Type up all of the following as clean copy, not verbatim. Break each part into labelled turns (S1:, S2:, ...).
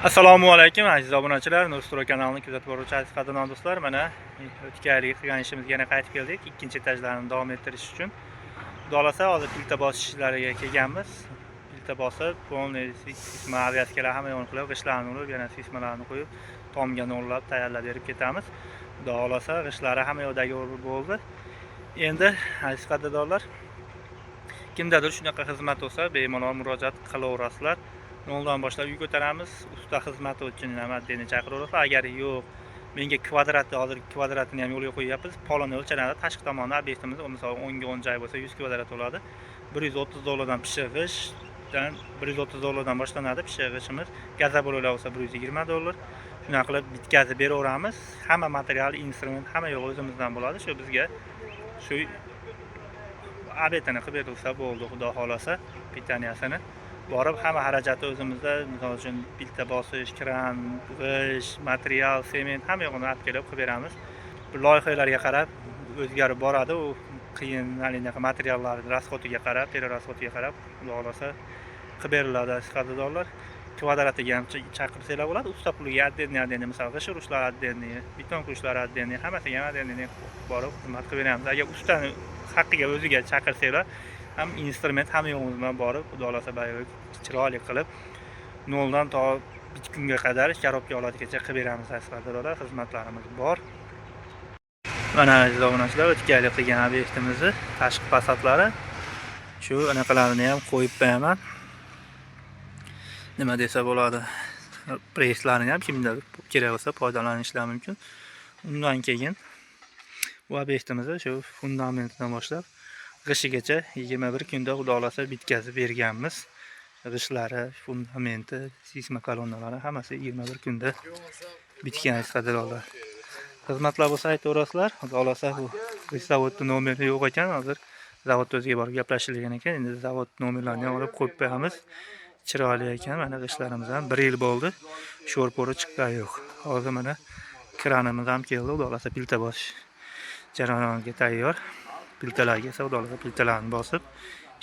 S1: Assalomu alaykum aziz obunachilar, Nurstro kanalini kuzatib boruvchi aziz qadrdon do'stlar. Mana o'tgan yil qilgan ishimizga yana qaytib keldik. Ikkinchi etajlarni davom ettirish uchun. Xudo xolasa hozir pilta bosish ishlariga kelganmiz. Pilta bosib, polniy sisma aviaskalar hamma yo'ni qilib, g'ishtlarni urib, yana sismalarni qo'yib, tomga nurlab tayyorlab berib ketamiz. Xudo xolasa g'ishtlari hamma yo'dagi bo'ldi. Endi aziz qadrdonlar, kimdadir shunaqa xizmat bo'lsa, bemalol murojaat qilaverasizlar. Noldan boshlab uy ko'taramiz. Usta xizmati uchun namatdeni chaqiraverasizlar. Agar yo'q, menga kvadratni hozir kvadratini ham yo'lga qo'yyapmiz. Polini o'lchanadi. Tashqi tomonda obyektimiz, misol 10 ga 10 joy bo'lsa 100 kvadrat bo'ladi. $130 pishig'ishdan $130 boshlanadi pishig'ishimiz. Gazobololar bo'lsa $120. Shuna qilib bitkazib beraveramiz. Hamma material, instrument, hamma yo'q o'zimizdan bo'ladi. Shu bizga shu obyektini qilib bersa bo'ldi, xudo xolasa, pitaniyasini. Borib hamma xarajati o'zimizda, misol uchun pilta bosish, kran, g'isht, material, sement hamma yo'g'ini olib kelib qilib beramiz. Bu loyihalarga qarab o'zgarib boradi. U qiyin materiallar rasxotiga qarab, teri rasxotiga qarab, xudo xolasa qilib beriladi qadrdonlar. Kvadratiga ham chaqirsanglar bo'ladi. Usta puliga отдельный, misol g'isht urishlar отдельный, beton quyishlar отдельный, hammasiga отдельный borib xizmat qilib beramiz. Agar ustani haqqiga o'ziga chaqirsanglar, ham instrument hamma yo'g'imizdan borib, xudo xolasa bayroq chiroyli qilib, noldan to bitgunga qadar korobka oladigacha qilib beramiz qadrdonlar. Xizmatlarimiz bor. Mana aziz obunachilar, o'tgan yil qilgan obyektimizni tashqi fasadlari shu anaqalarini ham qo'yib qo'yaman. Nima desa bo'ladi? Preslarni ham kimda kerak bo'lsa foydalanishlari mumkin. Undan keyin bu obyektimizni shu fundamentidan boshlab g'ishigacha 21 kunda xudo xolasa bitkazib berganmiz. G'ishlari, fundamenti, sisma kolonnalari hammasi 21 kunda bitgan qadrdonlar. Xizmatlar bo'lsa aytaverasizlar. Xudo xolasa bu zavodning nomeri yo'q ekan, hozir zavod o'ziga borib gaplashilgan ekan. Endi zavod nomerlarini olib qo'yib qo'yamiz. Chiroyli ekan. Mana g'ishtlarimiz ham 1 yil bo'ldi. Sho'r-po'ri chiqqani yo'q. Hozir mana kranimiz ham keldi. Xudo xolasa pilta bosish jarayoniga tayyor. Piltalarga esa xudo xolasa piltalarni bosib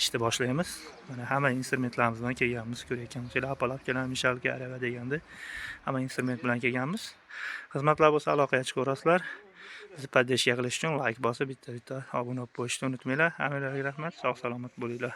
S1: ishni boshlaymiz. Mana hamma instrumentlarimiz bilan kelganmiz. Ko'rayotganingizdek, apalab kelgan mishalga arava deganda hamma instrument bilan kelganmiz. Xizmatlar bo'lsa aloqaga chiqaverasizlar. Bizni podдержка qilish uchun like bosib, bitta obuna bo'lib qo'yishni unutmanglar. Hammalarga rahmat, sog' salomat bo'linglar.